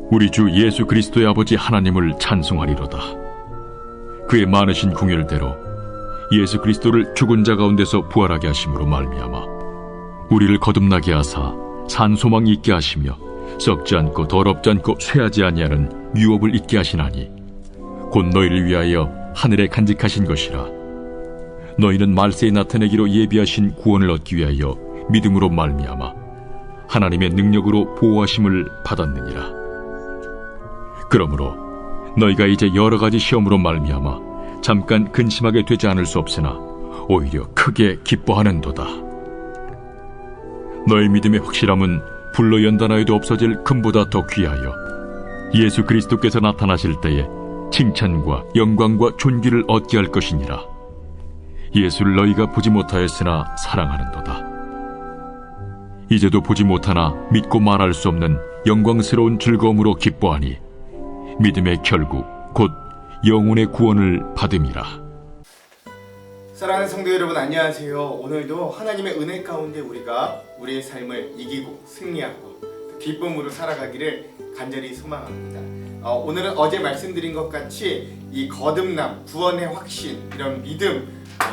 우리 주 예수 그리스도의 아버지 하나님을 찬송하리로다. 그의 많으신 궁율대로 예수 그리스도를 죽은 자 가운데서 부활하게 하심으로 말미암아 우리를 거듭나게 하사 산 소망이 있게 하시며 썩지 않고 더럽지 않고 쇠하지 아니하는 유업을 잊게 하시나니 곧 너희를 위하여 하늘에 간직하신 것이라. 너희는 말세에 나타내기로 예비하신 구원을 얻기 위하여 믿음으로 말미암아 하나님의 능력으로 보호하심을 받았느니라. 그러므로 너희가 이제 여러 가지 시험으로 말미암아 잠깐 근심하게 되지 않을 수 없으나 오히려 크게 기뻐하는도다. 너희 믿음의 확실함은 불로 연단하여도 없어질 금보다 더 귀하여 예수 그리스도께서 나타나실 때에 칭찬과 영광과 존귀를 얻게 할 것이니라. 예수를 너희가 보지 못하였으나 사랑하는도다. 이제도 보지 못하나 믿고 말할 수 없는 영광스러운 즐거움으로 기뻐하니 믿음의 결국 곧 영혼의 구원을 받음이라. 사랑하는 성도 여러분, 안녕하세요. 오늘도 하나님의 은혜 가운데 우리가 우리의 삶을 이기고 승리하고 기쁨으로 살아가기를 간절히 소망합니다. 오늘은 어제 말씀드린 것 같이 이 거듭남, 구원의 확신, 이런 믿음,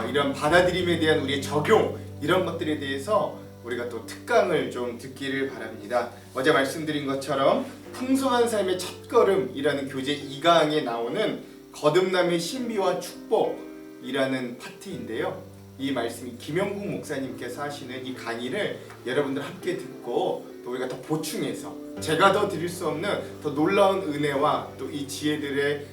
이런 받아들임에 대한 우리의 적용, 이런 것들에 대해서 우리가 또 특강을 좀 듣기를 바랍니다. 어제 말씀드린 것처럼 풍성한 삶의 첫걸음이라는 교재 2강에 나오는 거듭남의 신비와 축복이라는 파트인데요. 이 말씀이 김영국 목사님께서 하시는 이 강의를 여러분들 함께 듣고 또 우리가 더 보충해서 제가 더 드릴 수 없는 더 놀라운 은혜와 또 이 지혜들의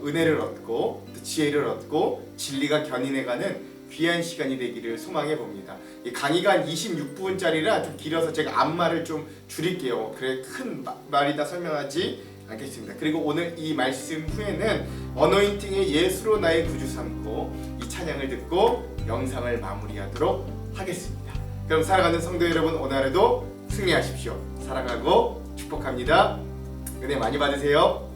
은혜를 얻고 또 지혜를 얻고 진리가 견인해가는 귀한 시간이 되기를 소망해 봅니다. 이 강의가 한 26분짜리라 좀 길어서 제가 앞말을 좀 줄일게요. 그래 큰 말이다 설명하지 않겠습니다. 그리고 오늘 이 말씀 후에는 어노인팅의 예수로 나의 구주 삼고 이 찬양을 듣고 영상을 마무리하도록 하겠습니다. 그럼 사랑하는 성도 여러분, 오늘 하루도 승리하십시오. 사랑하고 축복합니다. 은혜 많이 받으세요.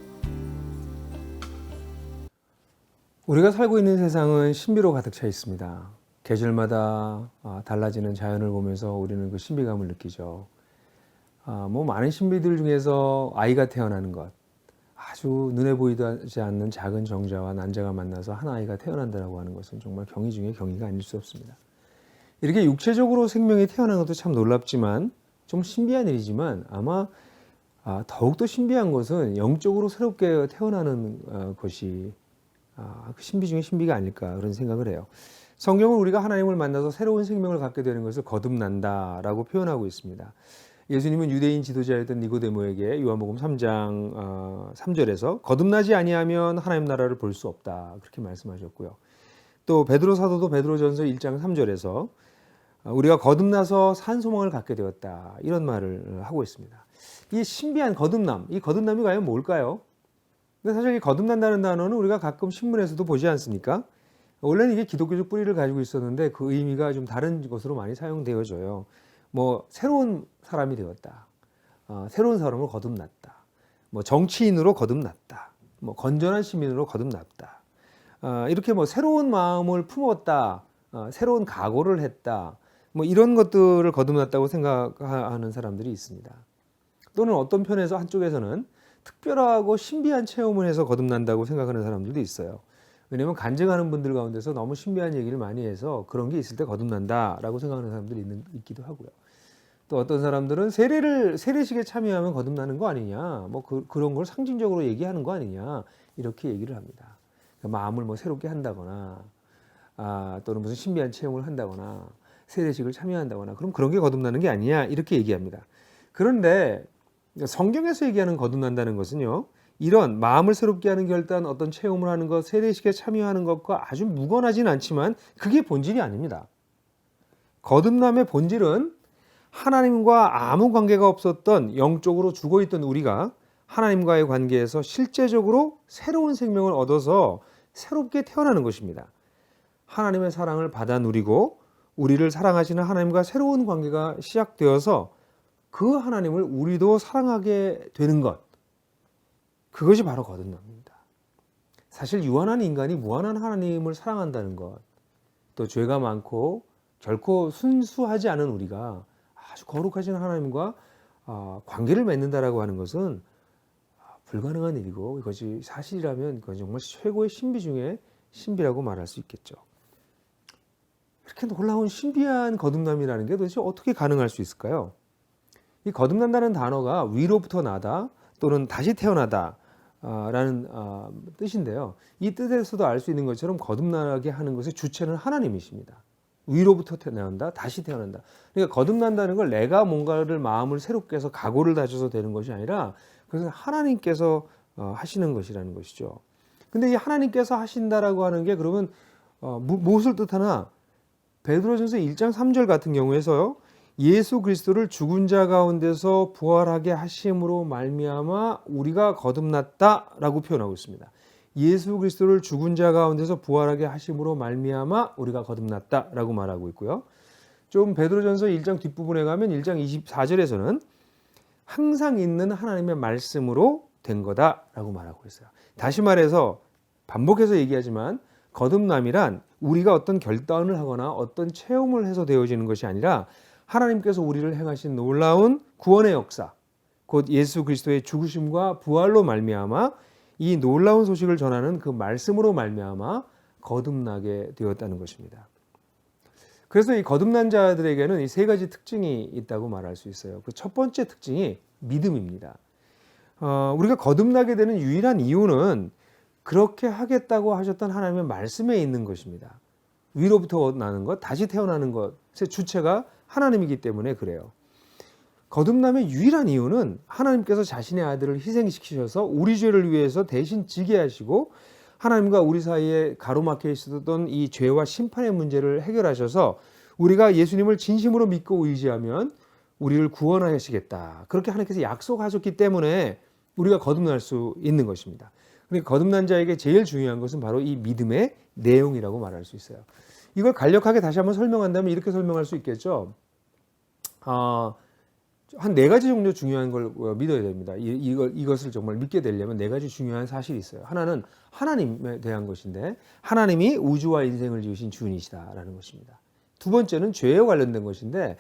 우리가 살고 있는 세상은 신비로 가득 차 있습니다. 계절마다 달라지는 자연을 보면서 우리는 그 신비감을 느끼죠. 많은 신비들 중에서 아이가 태어나는 것, 아주 눈에 보이지 않는 작은 정자와 난자가 만나서 한 아이가 태어난다고 하는 것은 정말 경이 중에 경이가 아닐 수 없습니다. 이렇게 육체적으로 생명이 태어나는 것도 참 놀랍지만 좀 신비한 일이지만 아마 더욱더 신비한 것은 영적으로 새롭게 태어나는 것이 그 신비 중에 신비가 아닐까 그런 생각을 해요. 성경은 우리가 하나님을 만나서 새로운 생명을 갖게 되는 것을 거듭난다라고 표현하고 있습니다. 예수님은 유대인 지도자였던 니고데모에게 요한복음 3장 3절에서 거듭나지 아니하면 하나님 나라를 볼 수 없다 그렇게 말씀하셨고요. 또 베드로 사도도 베드로전서 1장 3절에서 우리가 거듭나서 산 소망을 갖게 되었다 이런 말을 하고 있습니다. 이 신비한 거듭남, 이 거듭남이 과연 뭘까요? 근데 사실 이 거듭난다는 단어는 우리가 가끔 신문에서도 보지 않습니까? 원래는 이게 기독교적 뿌리를 가지고 있었는데 그 의미가 좀 다른 것으로 많이 사용되어져요. 새로운 사람이 되었다. 새로운 사람으로 거듭났다. 정치인으로 거듭났다. 건전한 시민으로 거듭났다. 이렇게 새로운 마음을 품었다. 새로운 각오를 했다. 이런 것들을 거듭났다고 생각하는 사람들이 있습니다. 또는 어떤 편에서 한쪽에서는 특별하고 신비한 체험을 해서 거듭난다고 생각하는 사람들도 있어요. 왜냐하면 간증하는 분들 가운데서 너무 신비한 얘기를 많이 해서 그런 게 있을 때 거듭난다라고 생각하는 사람들이 있기도 하고요. 또 어떤 사람들은 세례식에 참여하면 거듭나는 거 아니냐, 그런 걸 상징적으로 얘기하는 거 아니냐 이렇게 얘기를 합니다. 그러니까 마음을 새롭게 한다거나 또는 무슨 신비한 체험을 한다거나 세례식을 참여한다거나 그럼 그런 게 거듭나는 게 아니냐 이렇게 얘기합니다. 그런데 성경에서 얘기하는 거듭난다는 것은요, 이런 마음을 새롭게 하는 결단, 어떤 체험을 하는 것, 세례식에 참여하는 것과 아주 무관하진 않지만 그게 본질이 아닙니다. 거듭남의 본질은 하나님과 아무 관계가 없었던 영적으로 죽어있던 우리가 하나님과의 관계에서 실제적으로 새로운 생명을 얻어서 새롭게 태어나는 것입니다. 하나님의 사랑을 받아 누리고 우리를 사랑하시는 하나님과 새로운 관계가 시작되어서 그 하나님을 우리도 사랑하게 되는 것, 그것이 바로 거듭남입니다. 사실 유한한 인간이 무한한 하나님을 사랑한다는 것, 또 죄가 많고 결코 순수하지 않은 우리가 아주 거룩하신 하나님과 관계를 맺는다라고 하는 것은 불가능한 일이고 이것이 사실이라면 그건 정말 최고의 신비 중에 신비라고 말할 수 있겠죠. 이렇게 놀라운 신비한 거듭남이라는 게 도대체 어떻게 가능할 수 있을까요? 이 거듭난다는 단어가 위로부터 나다 또는 다시 태어나다 라는 뜻인데요. 이 뜻에서도 알 수 있는 것처럼 거듭나게 하는 것의 주체는 하나님이십니다. 위로부터 태어난다, 다시 태어난다. 그러니까 거듭난다는 걸 내가 뭔가를 마음을 새롭게 해서 각오를 다져서 되는 것이 아니라 그것은 하나님께서 하시는 것이라는 것이죠. 근데 이 하나님께서 하신다라고 하는 게 그러면 무엇을 뜻하나? 베드로전서 1장 3절 같은 경우에서요. 예수 그리스도를 죽은 자 가운데서 부활하게 하심으로 말미암아 우리가 거듭났다라고 표현하고 있습니다. 예수 그리스도를 죽은 자 가운데서 부활하게 하심으로 말미암아 우리가 거듭났다라고 말하고 있고요. 좀 베드로전서 1장 뒷부분에 가면 1장 24절에서는 항상 있는 하나님의 말씀으로 된 거다라고 말하고 있어요. 다시 말해서 반복해서 얘기하지만 거듭남이란 우리가 어떤 결단을 하거나 어떤 체험을 해서 되어지는 것이 아니라 하나님께서 우리를 행하신 놀라운 구원의 역사, 곧 예수 그리스도의 죽으심과 부활로 말미암아 이 놀라운 소식을 전하는 그 말씀으로 말미암아 거듭나게 되었다는 것입니다. 그래서 이 거듭난 자들에게는 이 세 가지 특징이 있다고 말할 수 있어요. 그 첫 번째 특징이 믿음입니다. 우리가 거듭나게 되는 유일한 이유는 그렇게 하겠다고 하셨던 하나님의 말씀에 있는 것입니다. 위로부터 나는 것, 다시 태어나는 것의 주체가 하나님이기 때문에 그래요. 거듭남의 유일한 이유는 하나님께서 자신의 아들을 희생시키셔서 우리 죄를 위해서 대신 지게 하시고 하나님과 우리 사이에 가로막혀 있었던 이 죄와 심판의 문제를 해결하셔서 우리가 예수님을 진심으로 믿고 의지하면 우리를 구원하시겠다. 그렇게 하나님께서 약속하셨기 때문에 우리가 거듭날 수 있는 것입니다. 그러니까 거듭난 자에게 제일 중요한 것은 바로 이 믿음의 내용이라고 말할 수 있어요. 이걸 간략하게 다시 한번 설명한다면 이렇게 설명할 수 있겠죠. 한 네 가지 정도 중요한 걸 믿어야 됩니다. 이것을 정말 믿게 되려면 네 가지 중요한 사실이 있어요. 하나는 하나님에 대한 것인데 하나님이 우주와 인생을 지으신 주인이시다라는 것입니다. 두 번째는 죄에 관련된 것인데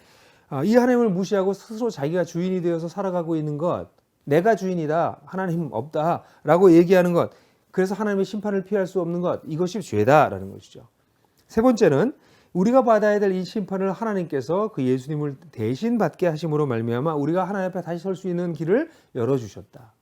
이 하나님을 무시하고 스스로 자기가 주인이 되어서 살아가고 있는 것, 내가 주인이다, 하나님 없다라고 얘기하는 것, 그래서 하나님의 심판을 피할 수 없는 것, 이것이 죄다라는 것이죠. 세 번째는 우리가 받아야 될 이 심판을 하나님께서 그 예수님을 대신 받게 하심으로 말미암아 우리가 하나님 앞에 다시 설 수 있는 길을 열어주셨다.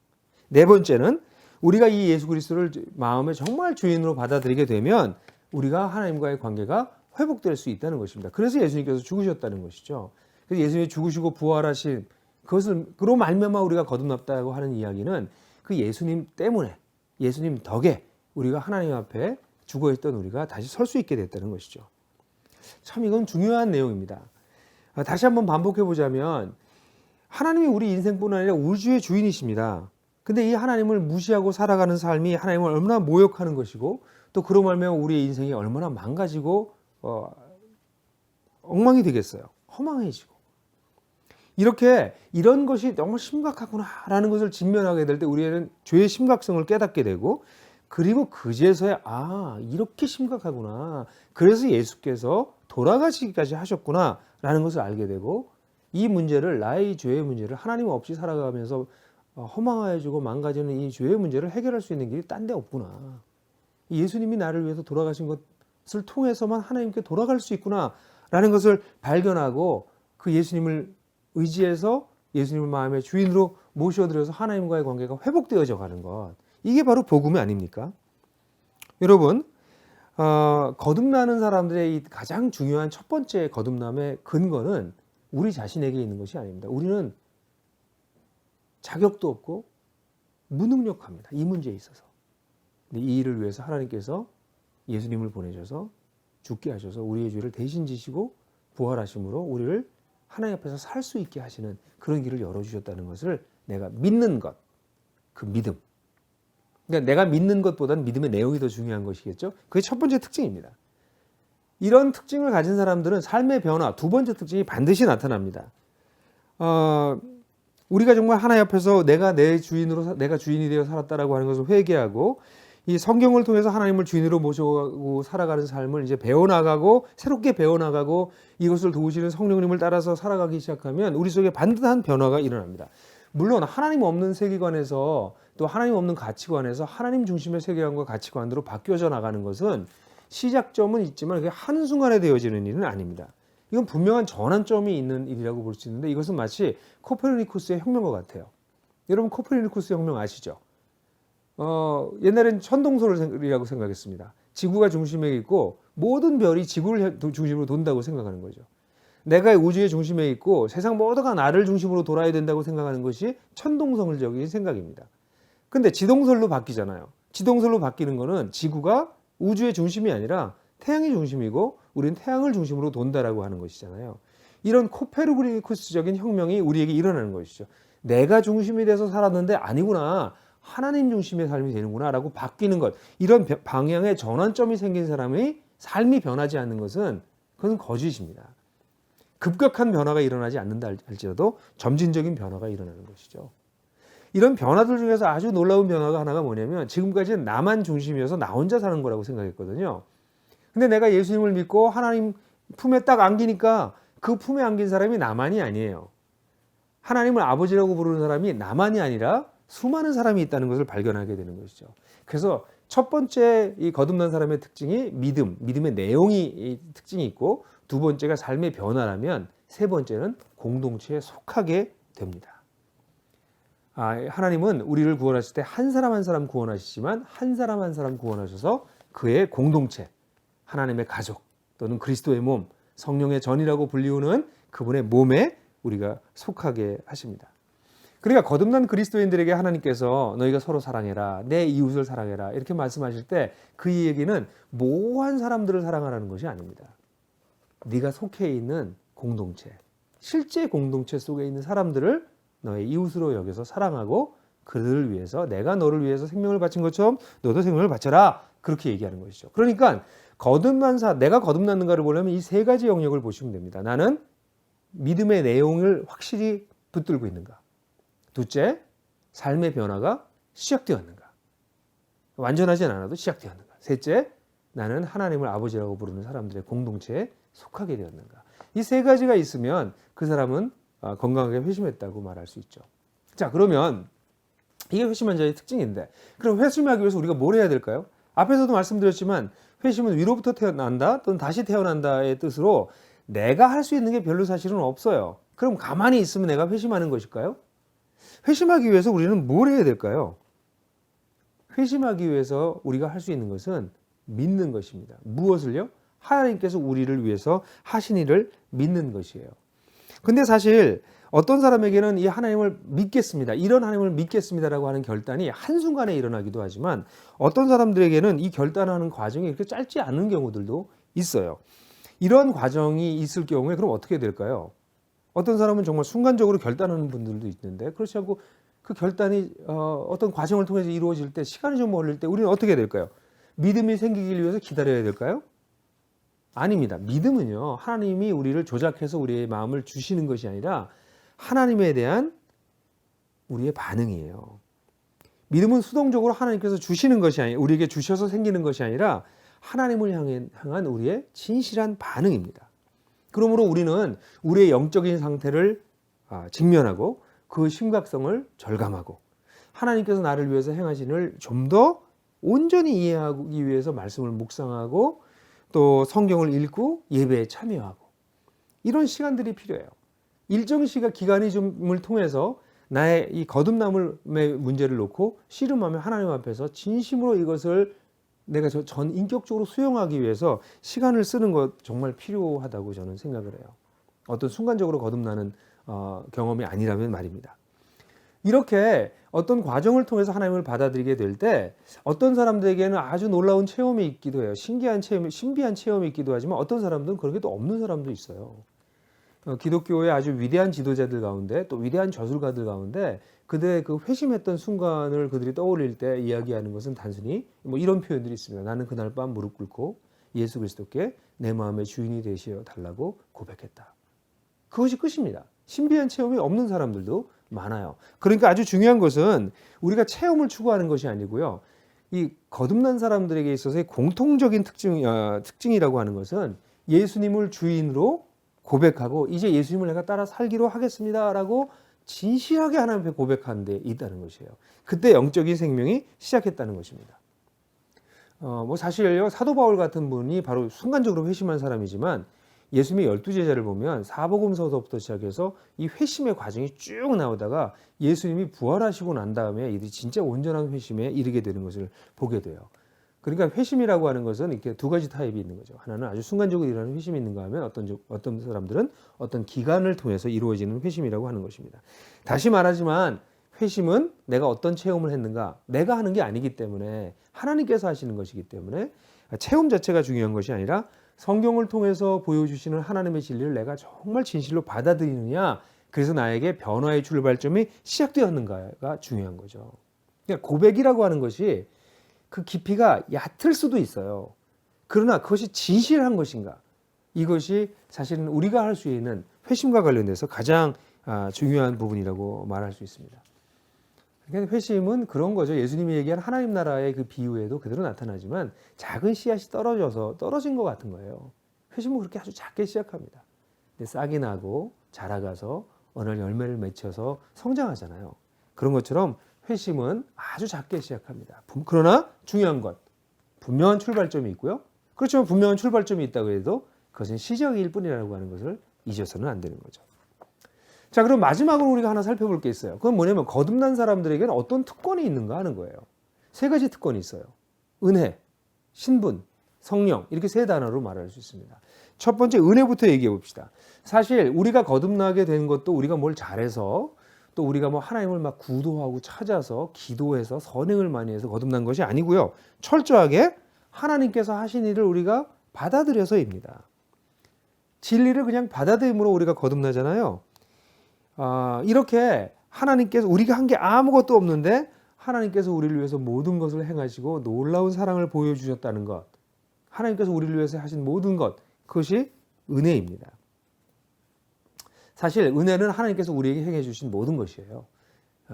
네 번째는 우리가 이 예수 그리스도를 마음에 정말 주인으로 받아들이게 되면 우리가 하나님과의 관계가 회복될 수 있다는 것입니다. 그래서 예수님께서 죽으셨다는 것이죠. 그래서 예수님이 죽으시고 부활하신 그것으로 말미암아 우리가 거듭났다고 하는 이야기는 그 예수님 때문에, 예수님 덕에 우리가 하나님 앞에 죽어있던 우리가 다시 설 수 있게 됐다는 것이죠. 참 이건 중요한 내용입니다. 다시 한번 반복해 보자면 하나님이 우리 인생뿐 아니라 우주의 주인이십니다. 근데 이 하나님을 무시하고 살아가는 삶이 하나님을 얼마나 모욕하는 것이고 또 그로 말미암아 우리의 인생이 얼마나 망가지고 엉망이 되겠어요. 허망해지고. 이런 것이 너무 심각하구나라는 것을 직면하게 될 때 우리는 죄의 심각성을 깨닫게 되고 그리고 그제서야 이렇게 심각하구나. 그래서 예수께서 돌아가시기까지 하셨구나라는 것을 알게 되고 이 문제를 나의 죄의 문제를 하나님 없이 살아가면서 허망해지고 망가지는 이 죄의 문제를 해결할 수 있는 길이 딴 데 없구나. 예수님이 나를 위해서 돌아가신 것을 통해서만 하나님께 돌아갈 수 있구나라는 것을 발견하고 그 예수님을 의지해서 예수님을 마음의 주인으로 모셔드려서 하나님과의 관계가 회복되어져 가는 것. 이게 바로 복음이 아닙니까? 여러분, 거듭나는 사람들의 이 가장 중요한 첫 번째 거듭남의 근거는 우리 자신에게 있는 것이 아닙니다. 우리는 자격도 없고 무능력합니다. 이 문제에 있어서. 근데 이 일을 위해서 하나님께서 예수님을 보내셔서 죽게 하셔서 우리의 죄를 대신 지시고 부활하심으로 우리를 하나님 앞에서 살 수 있게 하시는 그런 길을 열어주셨다는 것을 내가 믿는 것, 그 믿음. 그러니까 내가 믿는 것보다는 믿음의 내용이 더 중요한 것이겠죠. 그게 첫 번째 특징입니다. 이런 특징을 가진 사람들은 삶의 변화, 두 번째 특징이 반드시 나타납니다. 우리가 정말 하나님 앞에서 내가 주인이 되어 살았다라고 하는 것을 회개하고 이 성경을 통해서 하나님을 주인으로 모셔가고 살아가는 삶을 이제 배워나가고 새롭게 배워나가고 이것을 도우시는 성령님을 따라서 살아가기 시작하면 우리 속에 반듯한 변화가 일어납니다. 물론 하나님 없는 세계관에서 또 하나님 없는 가치관에서 하나님 중심의 세계관과 가치관으로 바뀌어져 나가는 것은 시작점은 있지만 그게 한순간에 되어지는 일은 아닙니다. 이건 분명한 전환점이 있는 일이라고 볼 수 있는데 이것은 마치 코페르니쿠스의 혁명과 같아요. 여러분 코페르니쿠스 혁명 아시죠? 옛날엔 천동설이라고 생각했습니다. 지구가 중심에 있고 모든 별이 지구를 중심으로 돈다고 생각하는 거죠. 내가 우주의 중심에 있고 세상 모두가 나를 중심으로 돌아야 된다고 생각하는 것이 천동설적인 생각입니다. 근데 지동설로 바뀌잖아요. 지동설로 바뀌는 거는 지구가 우주의 중심이 아니라 태양이 중심이고 우리는 태양을 중심으로 돈다라고 하는 것이잖아요. 이런 코페르니쿠스적인 혁명이 우리에게 일어나는 것이죠. 내가 중심이 돼서 살았는데 아니구나. 하나님 중심의 삶이 되는구나 라고 바뀌는 것. 이런 방향의 전환점이 생긴 사람의 삶이 변하지 않는 것은 그것은 거짓입니다. 급격한 변화가 일어나지 않는다 할지라도 점진적인 변화가 일어나는 것이죠. 이런 변화들 중에서 아주 놀라운 변화가 하나가 뭐냐면 지금까지는 나만 중심이어서 나 혼자 사는 거라고 생각했거든요. 근데 내가 예수님을 믿고 하나님 품에 딱 안기니까 그 품에 안긴 사람이 나만이 아니에요. 하나님을 아버지라고 부르는 사람이 나만이 아니라 수많은 사람이 있다는 것을 발견하게 되는 것이죠. 그래서 첫 번째 이 거듭난 사람의 특징이 믿음의 내용이 특징이 있고 두 번째가 삶의 변화라면 세 번째는 공동체에 속하게 됩니다. 하나님은 우리를 구원하실 때 한 사람 한 사람 구원하시지만 한 사람 한 사람 구원하셔서 그의 공동체, 하나님의 가족 또는 그리스도의 몸, 성령의 전이라고 불리우는 그분의 몸에 우리가 속하게 하십니다. 그러니까 거듭난 그리스도인들에게 하나님께서 너희가 서로 사랑해라, 내 이웃을 사랑해라 이렇게 말씀하실 때 그 얘기는 모호한 사람들을 사랑하라는 것이 아닙니다. 네가 속해 있는 공동체, 실제 공동체 속에 있는 사람들을 너의 이웃으로 여겨서 사랑하고 그들을 위해서 내가 너를 위해서 생명을 바친 것처럼 너도 생명을 바쳐라 그렇게 얘기하는 것이죠. 그러니까 내가 거듭났는가를 보려면 이 세 가지 영역을 보시면 됩니다. 나는 믿음의 내용을 확실히 붙들고 있는가. 둘째, 삶의 변화가 시작되었는가. 완전하진 않아도 시작되었는가. 셋째, 나는 하나님을 아버지라고 부르는 사람들의 공동체에 속하게 되었는가. 이 세 가지가 있으면 그 사람은 건강하게 회심했다고 말할 수 있죠. 자, 그러면 이게 회심한 자의 특징인데 그럼 회심하기 위해서 우리가 뭘 해야 될까요? 앞에서도 말씀드렸지만 회심은 위로부터 태어난다 또는 다시 태어난다의 뜻으로 내가 할 수 있는 게 별로 사실은 없어요. 그럼 가만히 있으면 내가 회심하는 것일까요? 회심하기 위해서 우리는 뭘 해야 될까요? 회심하기 위해서 우리가 할 수 있는 것은 믿는 것입니다. 무엇을요? 하나님께서 우리를 위해서 하신 일을 믿는 것이에요. 근데 사실 어떤 사람에게는 이 하나님을 믿겠습니다. 이런 하나님을 믿겠습니다라고 하는 결단이 한순간에 일어나기도 하지만 어떤 사람들에게는 이 결단하는 과정이 그렇게 짧지 않은 경우들도 있어요. 이런 과정이 있을 경우에 그럼 어떻게 될까요? 어떤 사람은 정말 순간적으로 결단하는 분들도 있는데 그렇지 않고 그 결단이 어떤 과정을 통해서 이루어질 때 시간이 좀 걸릴 때 우리는 어떻게 될까요? 믿음이 생기기 위해서 기다려야 될까요? 아닙니다. 믿음은요, 하나님이 우리를 조작해서 우리의 마음을 주시는 것이 아니라 하나님에 대한 우리의 반응이에요. 믿음은 수동적으로 하나님께서 주시는 것이 아니라 우리에게 주셔서 생기는 것이 아니라 하나님을 향한 우리의 진실한 반응입니다. 그러므로 우리는 우리의 영적인 상태를 직면하고 그 심각성을 절감하고 하나님께서 나를 위해서 행하신 일을 좀 더 온전히 이해하기 위해서 말씀을 묵상하고 또 성경을 읽고 예배에 참여하고 이런 시간들이 필요해요. 일정 기간이 좀을 통해서 나의 이 거듭남의 문제를 놓고 씨름하며 하나님 앞에서 진심으로 이것을 내가 전 인격적으로 수용하기 위해서 시간을 쓰는 것 정말 필요하다고 저는 생각을 해요. 어떤 순간적으로 거듭나는 경험이 아니라면 말입니다. 이렇게 어떤 과정을 통해서 하나님을 받아들이게 될 때 어떤 사람들에게는 아주 놀라운 체험이 있기도 해요. 신비한 체험이 있기도 하지만 어떤 사람들은 그런 게 또 없는 사람도 있어요. 기독교의 아주 위대한 지도자들 가운데 또 위대한 저술가들 가운데 그들의 그 회심했던 순간을 그들이 떠올릴 때 이야기하는 것은 단순히 뭐 이런 표현들이 있습니다. 나는 그날 밤 무릎 꿇고 예수 그리스도께 내 마음의 주인이 되시어 달라고 고백했다. 그것이 끝입니다. 신비한 체험이 없는 사람들도 많아요. 그러니까 아주 중요한 것은 우리가 체험을 추구하는 것이 아니고요. 이 거듭난 사람들에게 있어서의 공통적인 특징이라고 하는 것은 예수님을 주인으로 고백하고 이제 예수님을 내가 따라 살기로 하겠습니다라고 진실하게 하나님 앞에 고백하는 데 있다는 것이에요. 그때 영적인 생명이 시작했다는 것입니다. 뭐 사실요, 사도 바울 같은 분이 바로 순간적으로 회심한 사람이지만 예수님의 12제자를 보면 사복음서서부터 시작해서 이 회심의 과정이 쭉 나오다가 예수님이 부활하시고 난 다음에 이들이 진짜 온전한 회심에 이르게 되는 것을 보게 돼요. 그러니까 회심이라고 하는 것은 이렇게 두 가지 타입이 있는 거죠. 하나는 아주 순간적으로 일어나는 회심이 있는가 하면 어떤 사람들은 어떤 기간을 통해서 이루어지는 회심이라고 하는 것입니다. 다시 말하지만 회심은 내가 어떤 체험을 했는가, 내가 하는 게 아니기 때문에 하나님께서 하시는 것이기 때문에 체험 자체가 중요한 것이 아니라 성경을 통해서 보여주시는 하나님의 진리를 내가 정말 진실로 받아들이느냐, 그래서 나에게 변화의 출발점이 시작되었는가가 중요한 거죠. 그러니까 고백이라고 하는 것이 그 깊이가 얕을 수도 있어요. 그러나 그것이 진실한 것인가? 이것이 사실은 우리가 할 수 있는 회심과 관련돼서 가장 중요한 부분이라고 말할 수 있습니다. 그러니까 회심은 그런 거죠. 예수님이 얘기한 하나님 나라의 그 비유에도 그대로 나타나지만 작은 씨앗이 떨어진 것 같은 거예요. 회심은 그렇게 아주 작게 시작합니다. 근데 싹이 나고 자라가서 어느 날 열매를 맺혀서 성장하잖아요. 그런 것처럼 회심은 아주 작게 시작합니다. 그러나 중요한 것, 분명한 출발점이 있고요. 그렇지만 분명한 출발점이 있다고 해도 그것은 시작일 뿐이라고 하는 것을 잊어서는 안 되는 거죠. 자, 그럼 마지막으로 우리가 하나 살펴볼 게 있어요. 그건 뭐냐면 거듭난 사람들에게는 어떤 특권이 있는가 하는 거예요. 세 가지 특권이 있어요. 은혜, 신분, 성령, 이렇게 세 단어로 말할 수 있습니다. 첫 번째 은혜부터 얘기해 봅시다. 사실 우리가 거듭나게 된 것도 우리가 뭘 잘해서 또 우리가 뭐 하나님을 막 구도하고 찾아서 기도해서 선행을 많이 해서 거듭난 것이 아니고요. 철저하게 하나님께서 하신 일을 우리가 받아들여서입니다. 진리를 그냥 받아들임으로 우리가 거듭나잖아요. 이렇게 하나님께서 우리가 한 게 아무것도 없는데 하나님께서 우리를 위해서 모든 것을 행하시고 놀라운 사랑을 보여주셨다는 것, 하나님께서 우리를 위해서 하신 모든 것, 그것이 은혜입니다. 사실 은혜는 하나님께서 우리에게 행해 주신 모든 것이에요.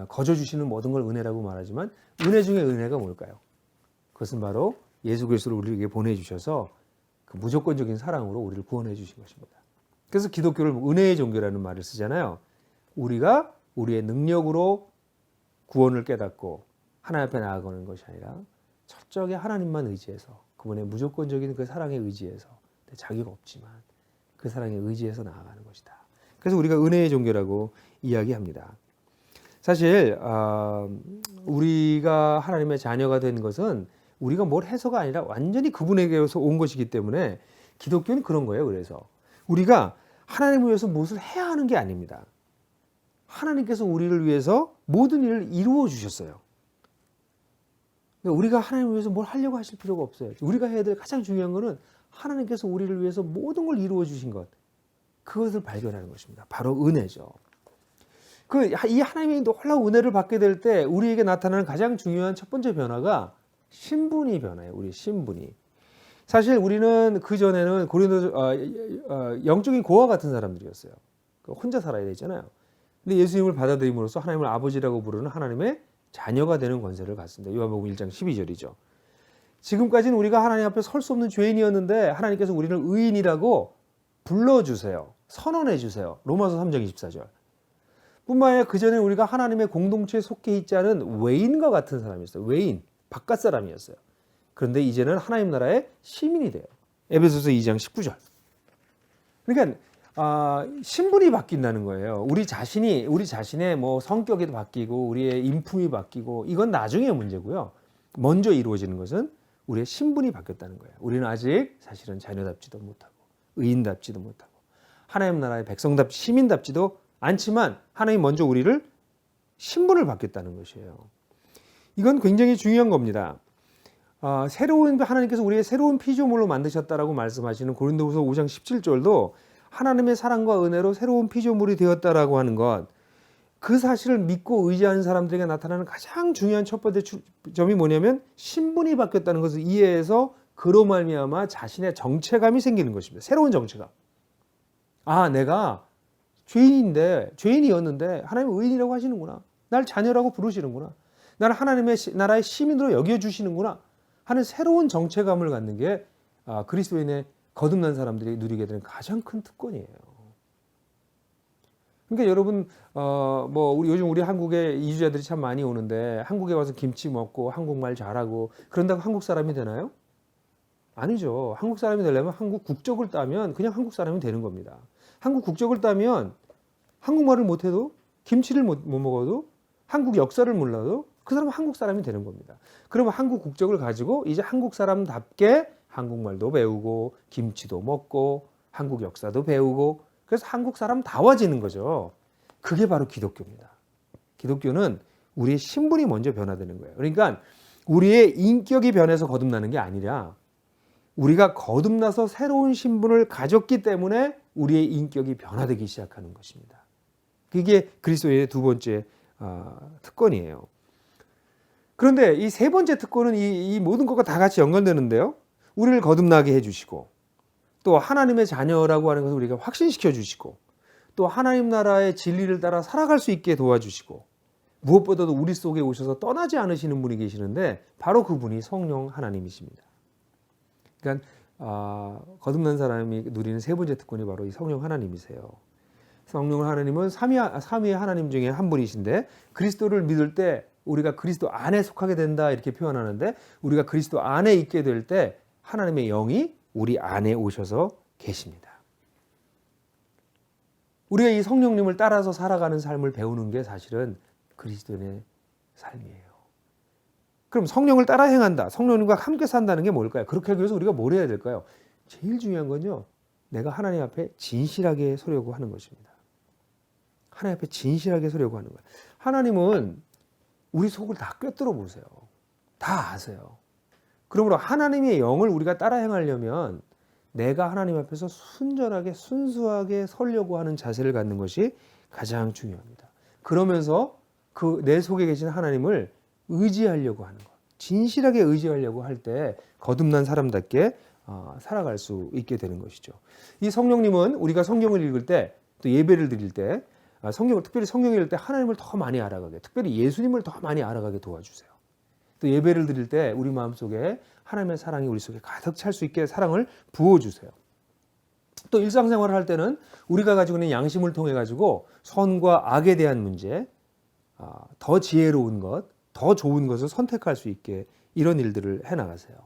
거저 주시는 모든 걸 은혜라고 말하지만 은혜 중에 은혜가 뭘까요? 그것은 바로 예수 그리스도를 우리에게 보내주셔서 그 무조건적인 사랑으로 우리를 구원해 주신 것입니다. 그래서 기독교를 은혜의 종교라는 말을 쓰잖아요. 우리가 우리의 능력으로 구원을 깨닫고 하나님 앞에 나아가는 것이 아니라 철저하게 하나님만 의지해서, 그분의 무조건적인 그 사랑에 의지해서, 자기가 없지만 그 사랑에 의지해서 나아가는 것이다. 그래서 우리가 은혜의 종교라고 이야기합니다. 사실 우리가 하나님의 자녀가 된 것은 우리가 뭘 해서가 아니라 완전히 그분에게서 온 것이기 때문에 기독교는 그런 거예요. 그래서 우리가 하나님을 위해서 무엇을 해야 하는 게 아닙니다. 하나님께서 우리를 위해서 모든 일을 이루어 주셨어요. 그러니까 우리가 하나님을 위해서 뭘 하려고 하실 필요가 없어요. 우리가 해야 될 가장 중요한 것은 하나님께서 우리를 위해서 모든 걸 이루어 주신 것, 그것을 발견하는 것입니다. 바로 은혜죠. 이 하나님의 놀라운 은혜를 받게 될 때 우리에게 나타나는 가장 중요한 첫 번째 변화가 신분이 변화예요. 우리 신분이. 사실 우리는 그 전에는 영적인 고아 같은 사람들이었어요. 혼자 살아야 되잖아요. 근데 예수님을 받아들임으로써 하나님을 아버지라고 부르는 하나님의 자녀가 되는 권세를 갖습니다. 요한복음 1장 12절이죠. 지금까지는 우리가 하나님 앞에 설 수 없는 죄인이었는데 하나님께서 우리를 의인이라고 불러주세요. 선언해 주세요. 로마서 3장 24절. 뿐만 아니라 그전에 우리가 하나님의 공동체에 속해 있지 않은 외인과 같은 사람이었어요. 외인, 바깥 사람이었어요. 그런데 이제는 하나님 나라의 시민이 돼요. 에베소서 2장 19절. 그러니까 신분이 바뀐다는 거예요. 우리 자신의 뭐 성격이 바뀌고 우리의 인품이 바뀌고 이건 나중에 문제고요. 먼저 이루어지는 것은 우리의 신분이 바뀌었다는 거예요. 우리는 아직 사실은 자녀답지도 못하고 의인답지도 못하고 하나님 나라의 백성답지 시민답지도 않지만 하나님 먼저 우리를 신분을 바뀌었다는 것이에요. 이건 굉장히 중요한 겁니다. 하나님께서 우리의 새로운 피조물로 만드셨다라고 말씀하시는 고린도후서 5장 17절도 하나님의 사랑과 은혜로 새로운 피조물이 되었다라고 하는 것, 그 사실을 믿고 의지하는 사람들에게 나타나는 가장 중요한 첫 번째 점이 뭐냐면 신분이 바뀌었다는 것을 이해해서 그로 말미암아 자신의 정체감이 생기는 것입니다. 새로운 정체감. 내가 죄인이었는데 하나님은 의인이라고 하시는구나. 날 자녀라고 부르시는구나. 나를 하나님의 나라의 시민으로 여겨주시는구나 하는 새로운 정체감을 갖는 게 그리스도인의 거듭난 사람들이 누리게 되는 가장 큰 특권이에요. 그러니까 여러분 뭐 요즘 우리 한국에 이주자들이 참 많이 오는데 한국에 와서 김치 먹고 한국말 잘하고 그런다고 한국 사람이 되나요? 아니죠. 한국 사람이 되려면 한국 국적을 따면 그냥 한국 사람이 되는 겁니다. 한국 국적을 따면 한국말을 못해도 김치를 못 먹어도 한국 역사를 몰라도 그 사람은 한국 사람이 되는 겁니다. 그러면 한국 국적을 가지고 이제 한국 사람답게 한국말도 배우고 김치도 먹고 한국 역사도 배우고 그래서 한국 사람다워지는 거죠. 그게 바로 기독교입니다. 기독교는 우리의 신분이 먼저 변화되는 거예요. 그러니까 우리의 인격이 변해서 거듭나는 게 아니라 우리가 거듭나서 새로운 신분을 가졌기 때문에 우리의 인격이 변화되기 시작하는 것입니다. 그게 그리스도의 두 번째 특권이에요. 그런데 이 세 번째 특권은 이 모든 것과 다 같이 연관되는데요. 우리를 거듭나게 해주시고 또 하나님의 자녀라고 하는 것을 우리가 확신시켜 주시고 또 하나님 나라의 진리를 따라 살아갈 수 있게 도와주시고 무엇보다도 우리 속에 오셔서 떠나지 않으시는 분이 계시는데 바로 그분이 성령 하나님이십니다. 그러니까 거듭난 사람이 누리는 세 번째 특권이 바로 이 성령 하나님이세요. 성령 하나님은 삼위의 하나님 중에 한 분이신데 그리스도를 믿을 때 우리가 그리스도 안에 속하게 된다 이렇게 표현하는데 우리가 그리스도 안에 있게 될 때 하나님의 영이 우리 안에 오셔서 계십니다. 우리가 이 성령님을 따라서 살아가는 삶을 배우는 게 사실은 그리스도인의 삶이에요. 그럼 성령을 따라 행한다. 성령님과 함께 산다는 게 뭘까요? 그렇게 하기 위해서 우리가 뭘 해야 될까요? 제일 중요한 건요. 내가 하나님 앞에 진실하게 서려고 하는 것입니다. 하나님 앞에 진실하게 서려고 하는 거예요. 하나님은 우리 속을 다 꿰뚫어 보세요. 다 아세요. 그러므로 하나님의 영을 우리가 따라 행하려면 내가 하나님 앞에서 순전하게 순수하게 서려고 하는 자세를 갖는 것이 가장 중요합니다. 그러면서 그 내 속에 계신 하나님을 의지하려고 하는 것, 진실하게 의지하려고 할 때 거듭난 사람답게 살아갈 수 있게 되는 것이죠. 이 성령님은 우리가 성경을 읽을 때 또 예배를 드릴 때 특별히 성경을 읽을 때 하나님을 더 많이 알아가게, 특별히 예수님을 더 많이 알아가게 도와주세요. 또 예배를 드릴 때 우리 마음속에 하나님의 사랑이 우리 속에 가득 찰 수 있게 사랑을 부어주세요. 또 일상생활을 할 때는 우리가 가지고 있는 양심을 통해 가지고 선과 악에 대한 문제, 더 지혜로운 것, 더 좋은 것을 선택할 수 있게 이런 일들을 해나가세요.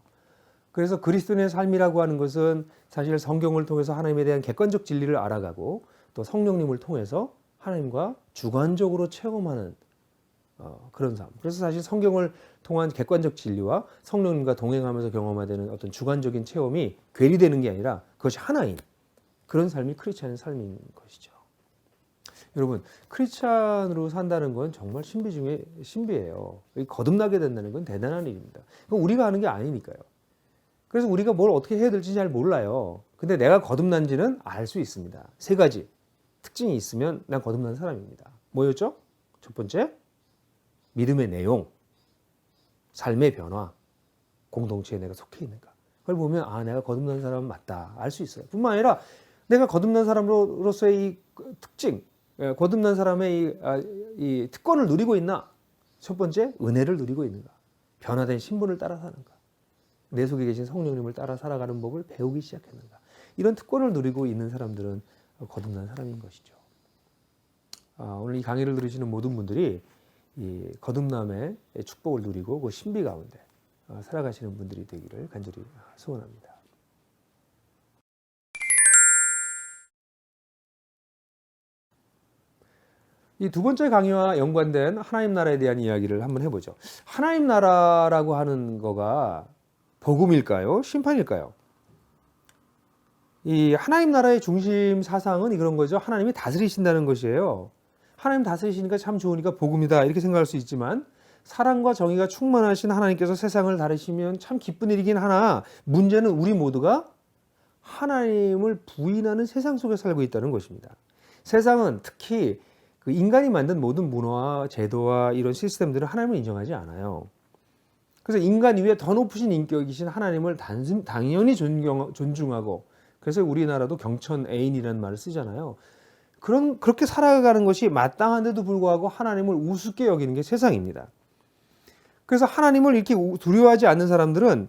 그래서 그리스도인의 삶이라고 하는 것은 사실 성경을 통해서 하나님에 대한 객관적 진리를 알아가고 또 성령님을 통해서 하나님과 주관적으로 체험하는 그런 삶. 그래서 사실 성경을 통한 객관적 진리와 성령님과 동행하면서 경험하는 어떤 주관적인 체험이 괴리되는 게 아니라 그것이 하나인 그런 삶이 크리스찬의 삶인 것이죠. 여러분, 크리스찬으로 산다는 건 정말 신비 중에 신비예요. 거듭나게 된다는 건 대단한 일입니다. 그건 우리가 하는 게 아니니까요. 그래서 우리가 뭘 어떻게 해야 될지 잘 몰라요. 근데 내가 거듭난지는 알 수 있습니다. 세 가지 특징이 있으면 난 거듭난 사람입니다. 뭐였죠? 첫 번째, 믿음의 내용, 삶의 변화, 공동체에 내가 속해 있는가. 그걸 보면 내가 거듭난 사람은 맞다. 알 수 있어요. 뿐만 아니라 내가 거듭난 사람으로서의 이 특징, 거듭난 사람의 이 특권을 누리고 있나? 첫 번째, 은혜를 누리고 있는가? 변화된 신분을 따라 사는가? 내 속에 계신 성령님을 따라 살아가는 법을 배우기 시작했는가? 이런 특권을 누리고 있는 사람들은 거듭난 사람인 것이죠. 오늘 이 강의를 들으시는 모든 분들이 이 거듭남의 축복을 누리고 그 신비 가운데 살아가시는 분들이 되기를 간절히 소원합니다. 이 두 번째 강의와 연관된 하나님 나라에 대한 이야기를 한번 해보죠. 하나님 나라라고 하는 거가 복음일까요? 심판일까요? 이 하나님 나라의 중심 사상은 이런 거죠. 하나님이 다스리신다는 것이에요. 하나님 다스리시니까 참 좋으니까 복음이다 이렇게 생각할 수 있지만 사랑과 정의가 충만하신 하나님께서 세상을 다루시면 참 기쁜 일이긴 하나 문제는 우리 모두가 하나님을 부인하는 세상 속에 살고 있다는 것입니다. 세상은 특히 그 인간이 만든 모든 문화와 제도와 이런 시스템들은 하나님을 인정하지 않아요. 그래서 인간 위에 더 높으신 인격이신 하나님을 당연히 존중하고 그래서 우리나라도 경천애인이라는 말을 쓰잖아요. 그렇게 살아가는 것이 마땅한데도 불구하고 하나님을 우습게 여기는 게 세상입니다. 그래서 하나님을 이렇게 두려워하지 않는 사람들은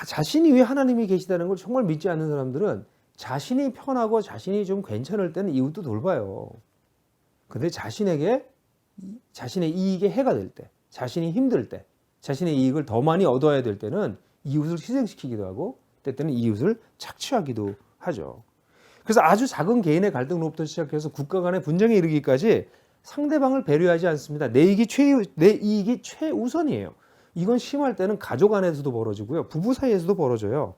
자신이 왜 하나님이 계시다는 걸 정말 믿지 않는 사람들은 자신이 편하고 자신이 좀 괜찮을 때는 이웃도 돌봐요. 근데 자신의 이익에 해가 될 때, 자신이 힘들 때, 자신의 이익을 더 많이 얻어야 될 때는 이웃을 희생시키기도 하고 때때는 이웃을 착취하기도 하죠. 그래서 아주 작은 개인의 갈등으로부터 시작해서 국가 간의 분쟁에 이르기까지 상대방을 배려하지 않습니다. 내 이익이 최우선이에요. 이건 심할 때는 가족 안에서도 벌어지고요. 부부 사이에서도 벌어져요.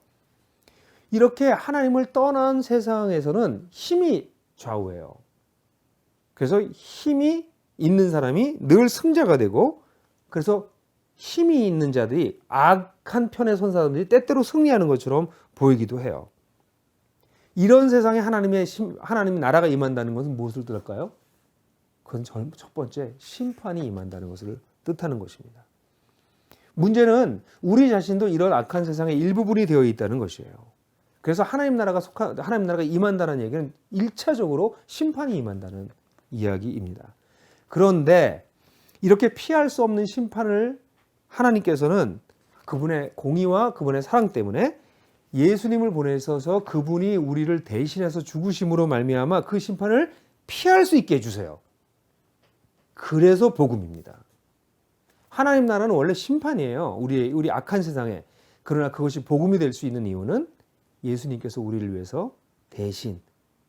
이렇게 하나님을 떠난 세상에서는 힘이 좌우해요. 그래서 힘이 있는 사람이 늘 승자가 되고, 그래서 힘이 있는 자들이 악한 편에 선 사람들이 때때로 승리하는 것처럼 보이기도 해요. 이런 세상에 하나님의 나라가 임한다는 것은 무엇을 뜻할까요? 그건 첫 번째 심판이 임한다는 것을 뜻하는 것입니다. 문제는 우리 자신도 이런 악한 세상의 일부분이 되어 있다는 것이에요. 그래서 하나님 나라가 임한다는 얘기는 1차적으로 심판이 임한다는 이야기입니다. 그런데 이렇게 피할 수 없는 심판을 하나님께서는 그분의 공의와 그분의 사랑 때문에 예수님을 보내셔서 그분이 우리를 대신해서 죽으심으로 말미암아 그 심판을 피할 수 있게 해주세요. 그래서 복음입니다. 하나님 나라는 원래 심판이에요. 우리 악한 세상에. 그러나 그것이 복음이 될 수 있는 이유는 예수님께서 우리를 위해서 대신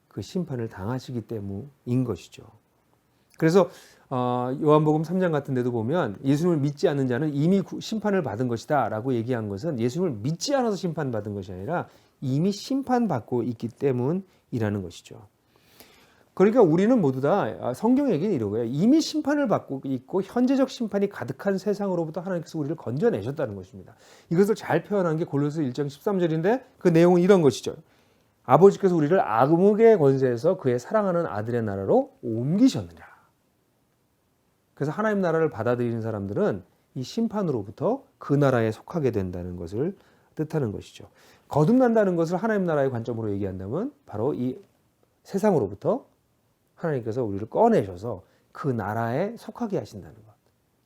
그 심판을 당하시기 때문인 것이죠. 그래서 요한복음 3장 같은 데도 보면 예수님을 믿지 않는 자는 이미 심판을 받은 것이다 라고 얘기한 것은 예수님을 믿지 않아서 심판받은 것이 아니라 이미 심판받고 있기 때문이라는 것이죠. 그러니까 우리는 모두 다 성경 얘기는 이러고요. 이미 심판을 받고 있고 현재적 심판이 가득한 세상으로부터 하나님께서 우리를 건져내셨다는 것입니다. 이것을 잘 표현한 게 골로새 1장 13절인데 그 내용은 이런 것이죠. 아버지께서 우리를 악의 권세에서 그의 사랑하는 아들의 나라로 옮기셨느냐. 그래서 하나님 나라를 받아들이는 사람들은 이 심판으로부터 그 나라에 속하게 된다는 것을 뜻하는 것이죠. 거듭난다는 것을 하나님 나라의 관점으로 얘기한다면 바로 이 세상으로부터 하나님께서 우리를 꺼내셔서 그 나라에 속하게 하신다는 것.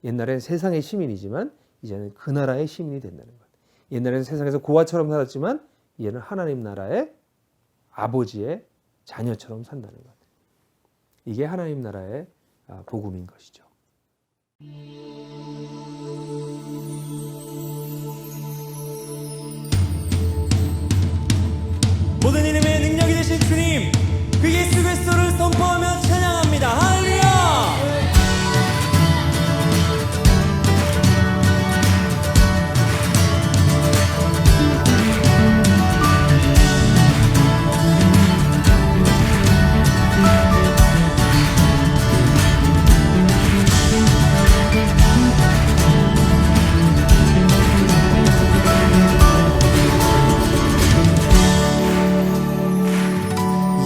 옛날엔 세상의 시민이지만 이제는 그 나라의 시민이 된다는 것. 옛날에는 세상에서 고아처럼 살았지만 이제는 하나님 나라의 아버지의 자녀처럼 산다는 것. 이게 하나님 나라의 복음인 것이죠. 모든 이름의 능력이 되신 주님, 그 예수 그리스도를 선포하며 찬양합니다. 할렐루야!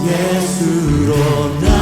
예수로 나